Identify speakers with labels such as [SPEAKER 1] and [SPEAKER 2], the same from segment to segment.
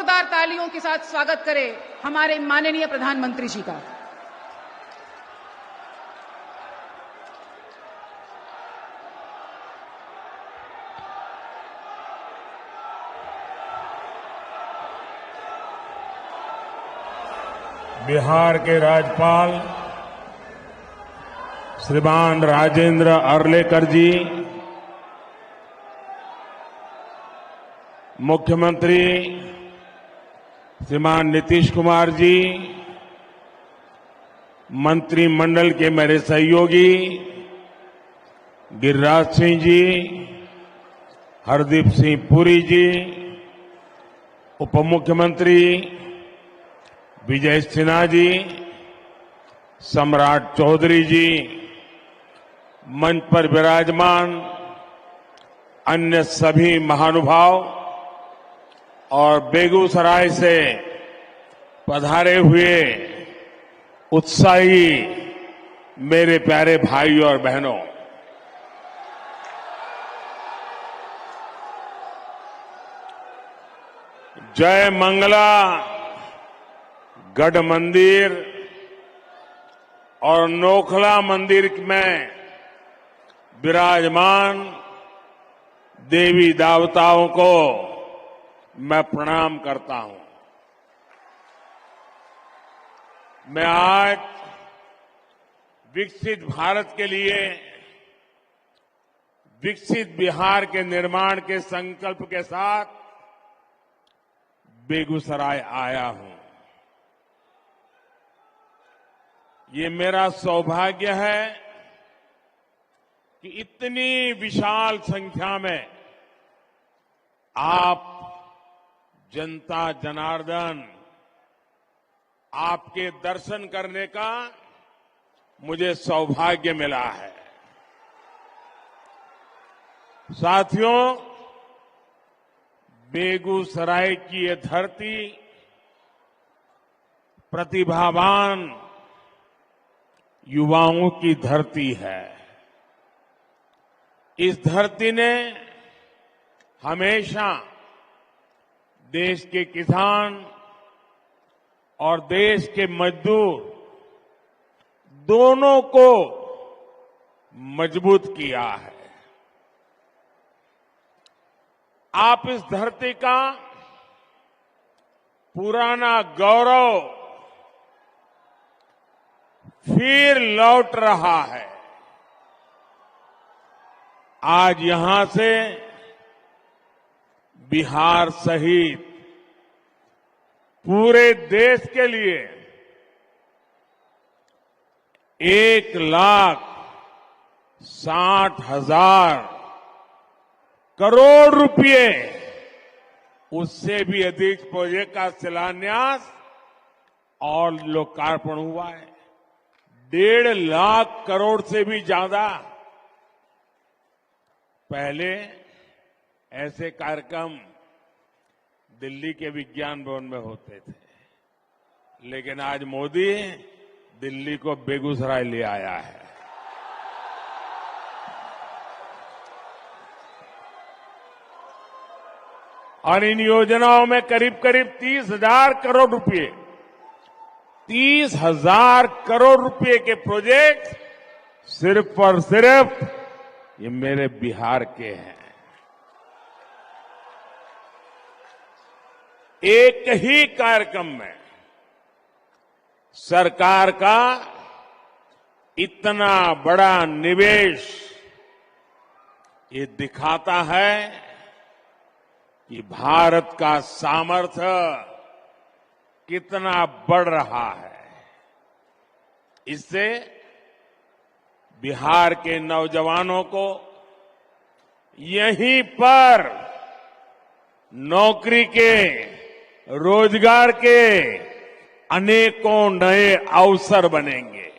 [SPEAKER 1] जोरदार तालियों के साथ स्वागत करें हमारे माननीय प्रधानमंत्री जी का।
[SPEAKER 2] बिहार के राज्यपाल श्रीमान राजेंद्र अर्लेकर जी, मुख्यमंत्री श्रीमान नीतीश कुमार जी, मंत्रिमंडल के मेरे सहयोगी गिरिराज सिंह जी, हरदीप सिंह पुरी जी, उप मुख्यमंत्री विजय सिन्हा जी, सम्राट चौधरी जी, मंच पर विराजमान अन्य सभी महानुभाव और बेगूसराय से पधारे हुए उत्साही मेरे प्यारे भाई और बहनों, जय मंगला गढ़ मंदिर और नोखला मंदिर में विराजमान देवी देवताओं को मैं प्रणाम करता हूं। मैं आज विकसित भारत के लिए विकसित बिहार के निर्माण के संकल्प के साथ बेगूसराय आया हूं। ये मेरा सौभाग्य है कि इतनी विशाल संख्या में आप जनता जनार्दन आपके दर्शन करने का मुझे सौभाग्य मिला है। साथियों, बेगूसराय की ये धरती प्रतिभावान युवाओं की धरती है। इस धरती ने हमेशा देश के किसान और देश के मजदूर दोनों को मजबूत किया है। आप इस धरती का पुराना गौरव फिर लौट रहा है। आज यहां से बिहार सहित पूरे देश के लिए 1,60,000 करोड़ रुपए, उससे भी अधिक प्रोजेक्ट का शिलान्यास और लोकार्पण हुआ है। 1.5 लाख करोड़ से भी ज्यादा। पहले ऐसे कार्यक्रम दिल्ली के विज्ञान भवन में होते थे, लेकिन आज मोदी दिल्ली को बेगूसराय ले आया है। और इन योजनाओं में करीब करीब 30,000 करोड़ रुपए, 30,000 करोड़ रुपए के प्रोजेक्ट सिर्फ और सिर्फ ये मेरे बिहार के हैं। एक ही कार्यक्रम में सरकार का इतना बड़ा निवेश ये दिखाता है कि भारत का सामर्थ्य कितना बढ़ रहा है। इससे बिहार के नौजवानों को यहीं पर नौकरी के, रोजगार के अनेकों नए अवसर बनेंगे।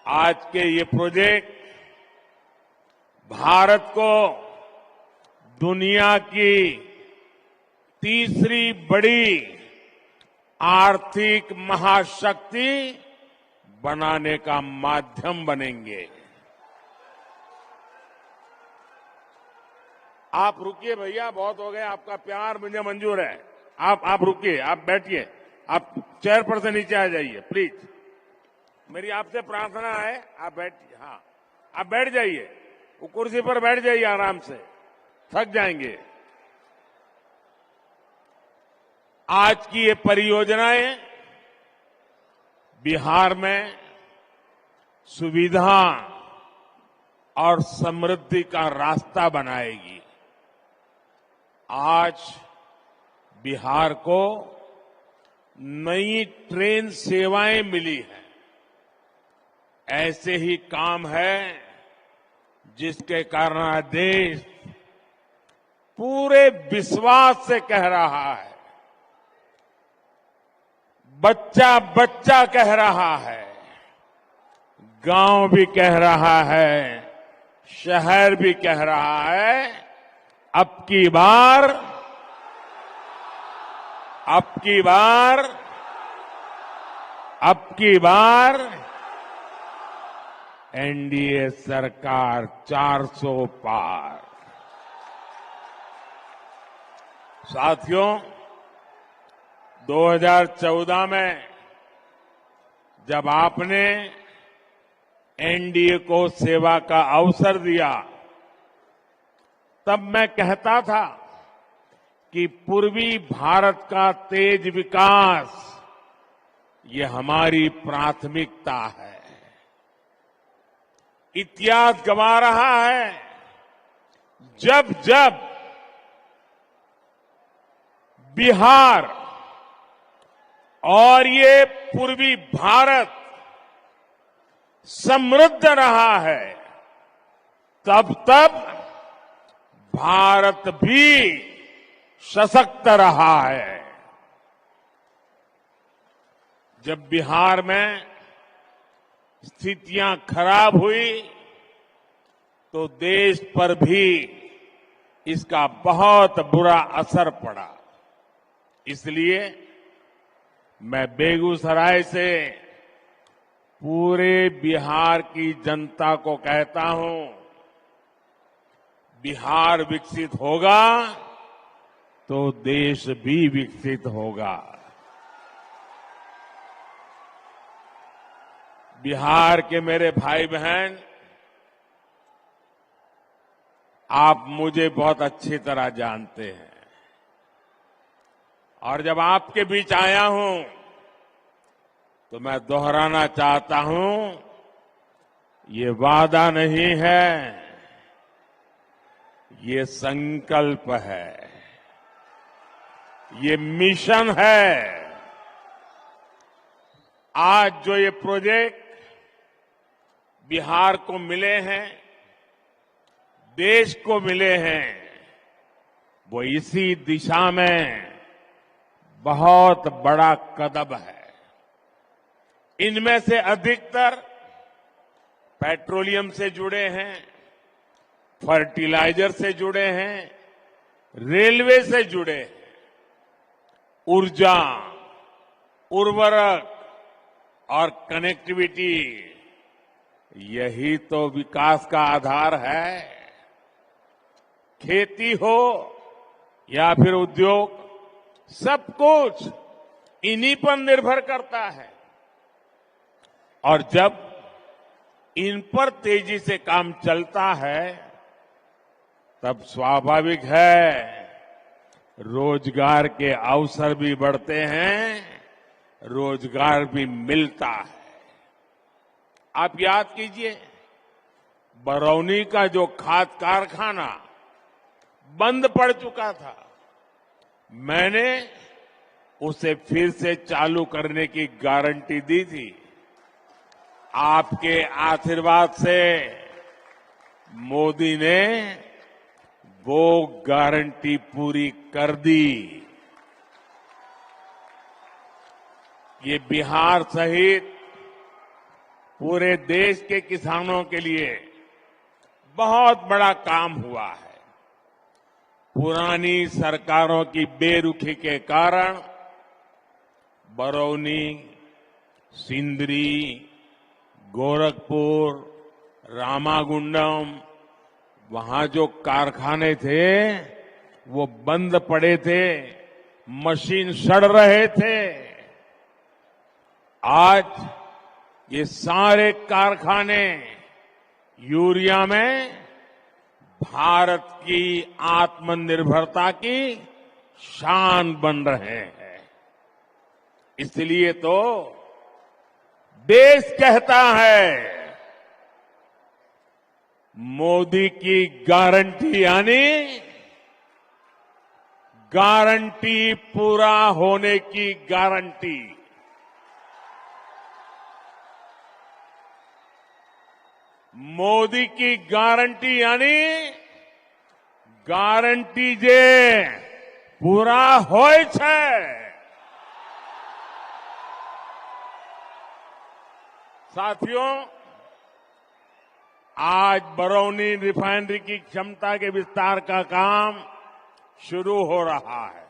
[SPEAKER 2] आज के ये प्रोजेक्ट भारत को दुनिया की तीसरी बड़ी आर्थिक महाशक्ति बनाने का माध्यम बनेंगे। आप रुकिए भैया, बहुत हो गए, आपका प्यार मुझे मंजूर है। आप रुकिए, आप बैठिए, आप चेयर पर से नीचे आ जाइए प्लीज। मेरी आपसे प्रार्थना है, आप बैठिए। हाँ, आप बैठ जाइए, वो कुर्सी पर बैठ जाइए आराम से, थक जाएंगे। आज की ये परियोजनाएं बिहार में सुविधा और समृद्धि का रास्ता बनाएगी। आज बिहार को नई ट्रेन सेवाएं मिली हैं। ऐसे ही काम है जिसके कारण आज देश पूरे विश्वास से कह रहा है, बच्चा बच्चा कह रहा है, गांव भी कह रहा है, शहर भी कह रहा है, अब की बार एनडीए सरकार 400 पार। साथियों, 2014 में जब आपने एनडीए को सेवा का अवसर दिया, तब मैं कहता था कि पूर्वी भारत का तेज विकास ये हमारी प्राथमिकता है। इतिहास गवा रहा है, जब जब बिहार और ये पूर्वी भारत समृद्ध रहा है, तब तब भारत भी सशक्त रहा है। जब बिहार में स्थितियां खराब हुई तो देश पर भी इसका बहुत बुरा असर पड़ा। इसलिए मैं बेगूसराय से पूरे बिहार की जनता को कहता हूं, बिहार विकसित होगा तो देश भी विकसित होगा। बिहार के मेरे भाई बहन, आप मुझे बहुत अच्छी तरह जानते हैं, और जब आपके बीच आया हूं तो मैं दोहराना चाहता हूं, ये वादा नहीं है, ये संकल्प है, ये मिशन है। आज जो ये प्रोजेक्ट बिहार को मिले हैं, देश को मिले हैं, वो इसी दिशा में बहुत बड़ा कदम है। इनमें से अधिकतर पेट्रोलियम से जुड़े हैं, फर्टिलाइजर से जुड़े हैं, रेलवे से जुड़े हैं, ऊर्जा, उर्वरक और कनेक्टिविटी, यही तो विकास का आधार है। खेती हो या फिर उद्योग, सब कुछ इन्हीं पर निर्भर करता है। और जब इन पर तेजी से काम चलता है, तब स्वाभाविक है रोजगार के अवसर भी बढ़ते हैं, रोजगार भी मिलता है। आप याद कीजिए, बरौनी का जो खाद कारखाना बंद पड़ चुका था, मैंने उसे फिर से चालू करने की गारंटी दी थी। आपके आशीर्वाद से मोदी ने वो गारंटी पूरी कर दी। ये बिहार सहित पूरे देश के किसानों के लिए बहुत बड़ा काम हुआ है। पुरानी सरकारों की बेरुखी के कारण बरौनी, सिंदरी, गोरखपुर, रामागुंडम, वहां जो कारखाने थे वो बंद पड़े थे, मशीन सड़ रहे थे। आज ये सारे कारखाने यूरिया में भारत की आत्मनिर्भरता की शान बन रहे हैं। इसलिए तो देश कहता है मोदी की गारंटी यानी गारंटी पूरा होने की गारंटी। मोदी की गारंटी यानी गारंटी जे पूरा होय छे। साथियों, आज बरौनी रिफाइनरी की क्षमता के विस्तार का काम शुरू हो रहा है।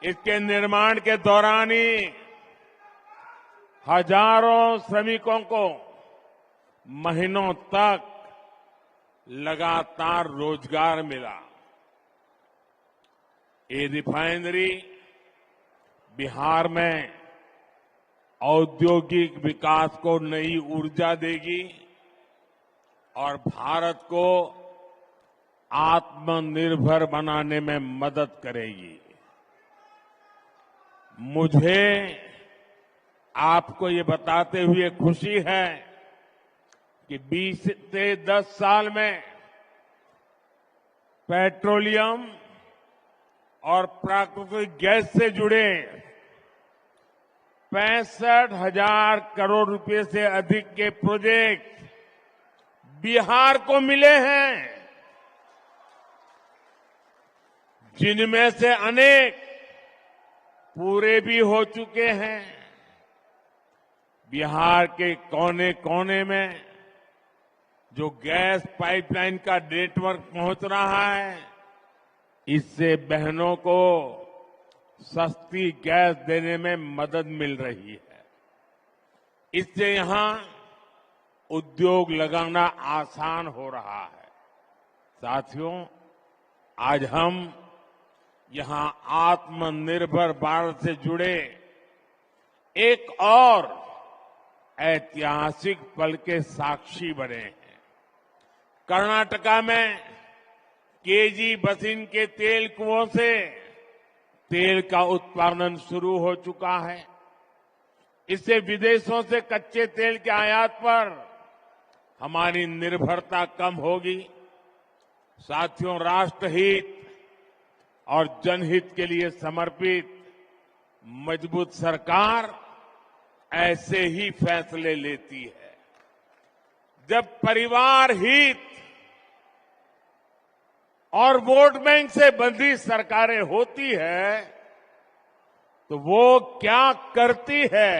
[SPEAKER 2] इसके निर्माण के दौरान ही हजारों श्रमिकों को महीनों तक लगातार रोजगार मिला। ये रिफाइनरी बिहार में औद्योगिक विकास को नई ऊर्जा देगी और भारत को आत्मनिर्भर बनाने में मदद करेगी। मुझे आपको ये बताते हुए खुशी है कि 20 से 10 साल में पेट्रोलियम और प्राकृतिक गैस से जुड़े 65,000 करोड़ रुपए से अधिक के प्रोजेक्ट बिहार को मिले हैं, जिनमें से अनेक पूरे भी हो चुके हैं। बिहार के कोने कोने में जो गैस पाइपलाइन का नेटवर्क पहुंच रहा है, इससे बहनों को सस्ती गैस देने में मदद मिल रही है। इससे यहां उद्योग लगाना आसान हो रहा है। साथियों, आज हम यहां आत्मनिर्भर भारत से जुड़े एक और ऐतिहासिक पल के साक्षी बने हैं। कर्नाटका में केजी बसिन के तेल कुओं से तेल का उत्पादन शुरू हो चुका है। इससे विदेशों से कच्चे तेल के आयात पर हमारी निर्भरता कम होगी। साथियों, राष्ट्रहित और जनहित के लिए समर्पित मजबूत सरकार ऐसे ही फैसले लेती है। जब परिवार हित और वोट बैंक से बंधी सरकारें होती है तो वो क्या करती है,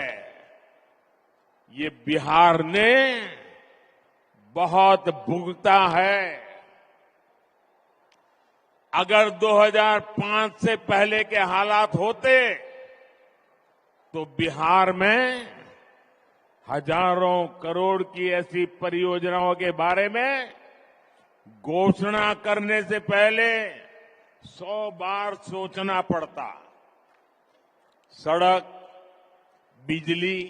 [SPEAKER 2] ये बिहार ने बहुत भुगता है। अगर 2005 से पहले के हालात होते तो बिहार में हजारों करोड़ की ऐसी परियोजनाओं के बारे में घोषणा करने से पहले 100 बार सोचना पड़ता। सड़क, बिजली,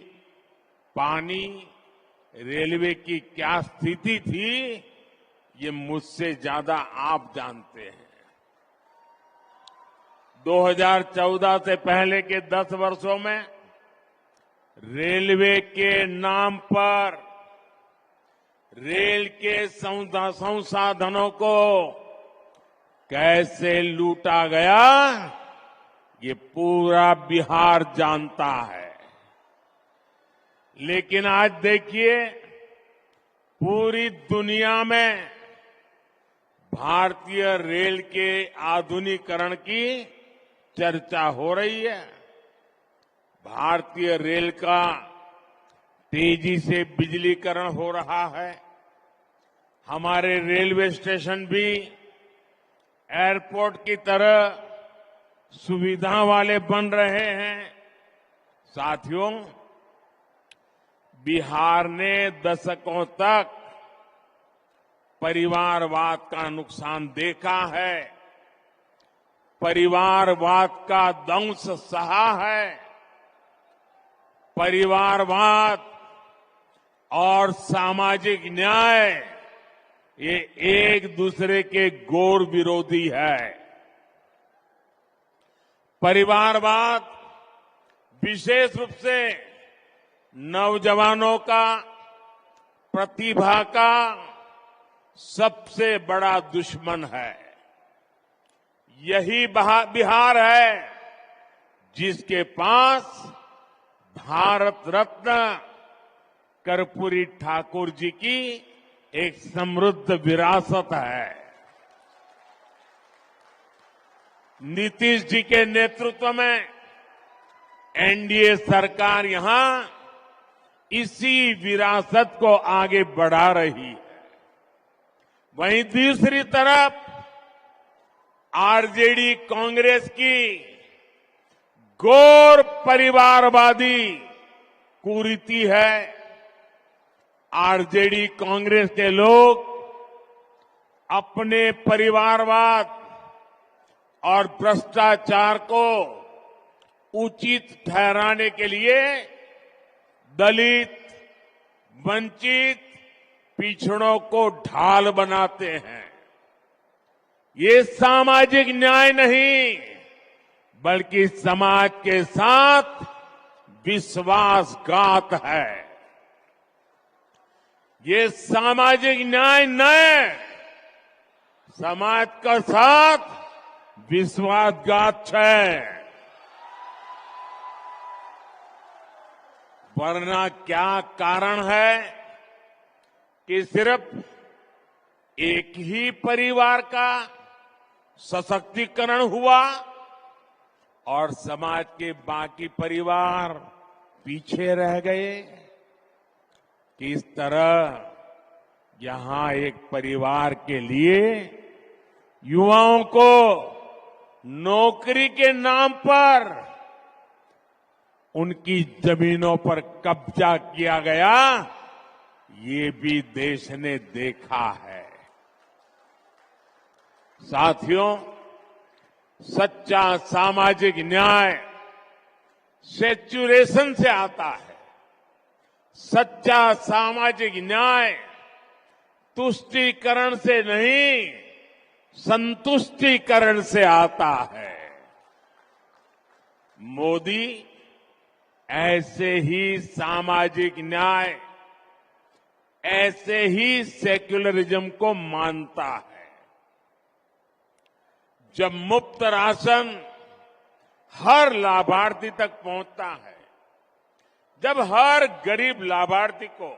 [SPEAKER 2] पानी, रेलवे की क्या स्थिति थी, ये मुझसे ज्यादा आप जानते हैं। 2014 से पहले के 10 वर्षों में रेलवे के नाम पर रेल के संसाधनों को कैसे लूटा गया, ये पूरा बिहार जानता है। लेकिन आज देखिए, पूरी दुनिया में भारतीय रेल के आधुनिकीकरण की चर्चा हो रही है। भारतीय रेल का तेजी से बिजलीकरण हो रहा है। हमारे रेलवे स्टेशन भी एयरपोर्ट की तरह सुविधा वाले बन रहे हैं। साथियों, बिहार ने दशकों तक परिवारवाद का नुकसान देखा है, परिवारवाद का दंश सहा है। परिवारवाद और सामाजिक न्याय ये एक दूसरे के घोर विरोधी है। परिवारवाद विशेष रूप से नौजवानों का प्रतिभा का सबसे बड़ा दुश्मन है। यही बिहार है जिसके पास भारत रत्न कर्पूरी ठाकुर जी की एक समृद्ध विरासत है। नीतीश जी के नेतृत्व में एनडीए सरकार यहां इसी विरासत को आगे बढ़ा रही है। वहीं दूसरी तरफ आरजेडी कांग्रेस की घोर परिवारवादी कुरीति है। आरजेडी कांग्रेस के लोग अपने परिवारवाद और भ्रष्टाचार को उचित ठहराने के लिए दलित, वंचित, पिछड़ों को ढाल बनाते हैं। ये सामाजिक न्याय नहीं बल्कि समाज के साथ विश्वासघात है। ये सामाजिक न्याय न समाज का साथ विश्वासघात है। वरना क्या कारण है कि सिर्फ एक ही परिवार का सशक्तिकरण हुआ और समाज के बाकी परिवार पीछे रह गए। किस तरह यहां एक परिवार के लिए युवाओं को नौकरी के नाम पर उनकी जमीनों पर कब्जा किया गया, ये भी देश ने देखा है। साथियों, सच्चा सामाजिक न्याय सेचुरेशन से आता है। सच्चा सामाजिक न्याय तुष्टीकरण से नहीं, संतुष्टीकरण से आता है। मोदी ऐसे ही सामाजिक न्याय, ऐसे ही सेक्युलरिज्म को मानता है। जब मुफ्त राशन हर लाभार्थी तक पहुंचता है, जब हर गरीब लाभार्थी को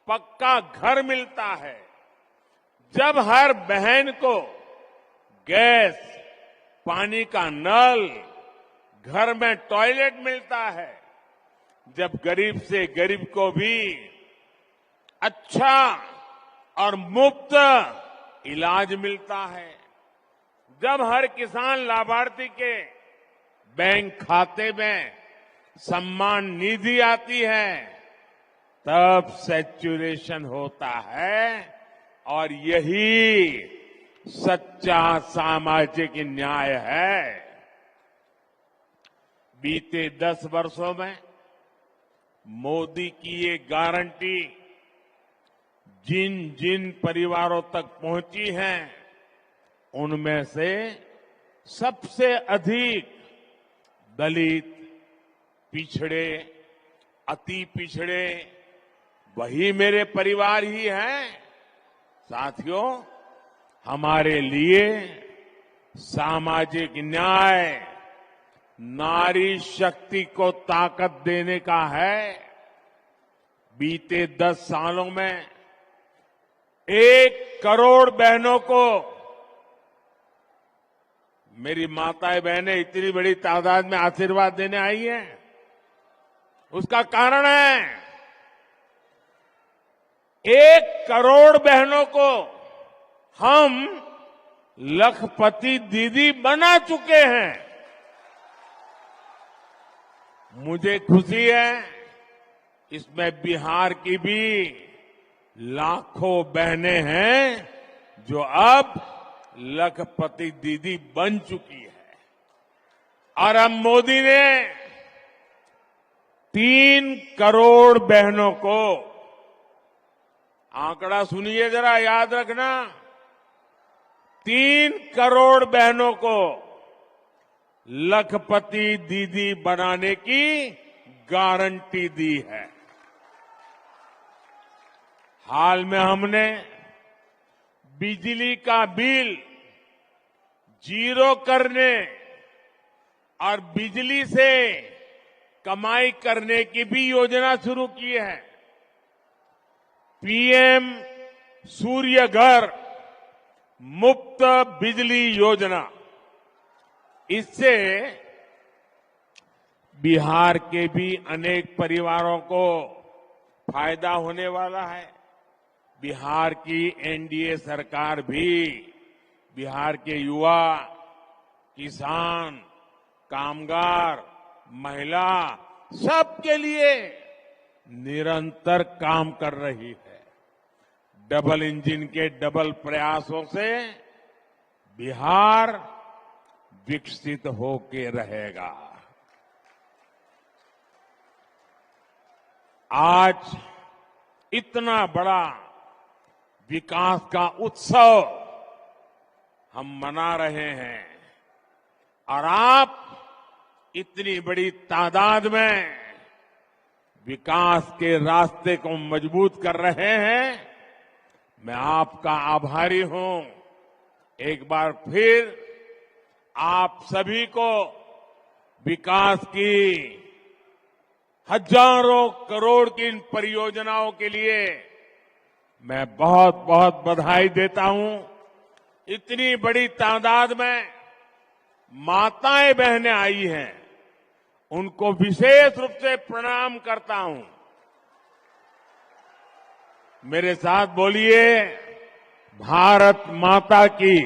[SPEAKER 2] पक्का घर मिलता है, जब हर बहन को गैस, पानी का नल, घर में टॉयलेट मिलता है, जब गरीब से गरीब को भी अच्छा और मुफ्त इलाज मिलता है, जब हर किसान लाभार्थी के बैंक खाते में सम्मान निधि आती है, तब सैचुरेशन होता है। और यही सच्चा सामाजिक न्याय है। बीते 10 वर्षों में मोदी की ये गारंटी जिन जिन परिवारों तक पहुंची है, उनमें से सबसे अधिक दलित, पिछड़े, अति पिछड़े वही मेरे परिवार ही हैं। साथियों, हमारे लिए सामाजिक न्याय नारी शक्ति को ताकत देने का है। बीते 10 सालों में 1 करोड़ बहनों को, मेरी माताएं बहनें इतनी बड़ी तादाद में आशीर्वाद देने आई हैं, उसका कारण है 1 करोड़ बहनों को हम लखपति दीदी बना चुके हैं। मुझे खुशी है इसमें बिहार की भी लाखों बहनें हैं जो अब लखपति दीदी बन चुकी है। और अब मोदी ने 3 करोड़ बहनों को, आंकड़ा सुनिए जरा, याद रखना, 3 करोड़ बहनों को लखपति दीदी बनाने की गारंटी दी है। हाल में हमने बिजली का बिल 0 करने और बिजली से कमाई करने की भी योजना शुरू की है। पीएम सूर्य घर मुफ्त बिजली योजना, इससे बिहार के भी अनेक परिवारों को फायदा होने वाला है। बिहार की एनडीए सरकार भी बिहार के युवा, किसान, कामगार, महिला, सबके लिए निरंतर काम कर रही है। डबल इंजन के डबल प्रयासों से बिहार विकसित होके रहेगा। आज इतना बड़ा विकास का उत्सव हम मना रहे हैं और आप इतनी बड़ी तादाद में विकास के रास्ते को मजबूत कर रहे हैं। मैं आपका आभारी हूं। एक बार फिर आप सभी को विकास की हजारों करोड़ की इन परियोजनाओं के लिए मैं बहुत बहुत बधाई देता हूं। इतनी बड़ी तादाद में माताएं बहनें आई हैं, उनको विशेष रूप से प्रणाम करता हूं। मेरे साथ बोलिए, भारत माता की।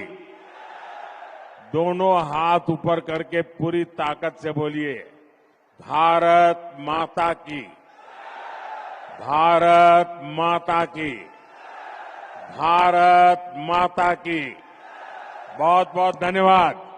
[SPEAKER 2] दोनों हाथ ऊपर करके पूरी ताकत से बोलिए, भारत माता की, भारत माता की, भारत माता की। बहुत बहुत धन्यवाद।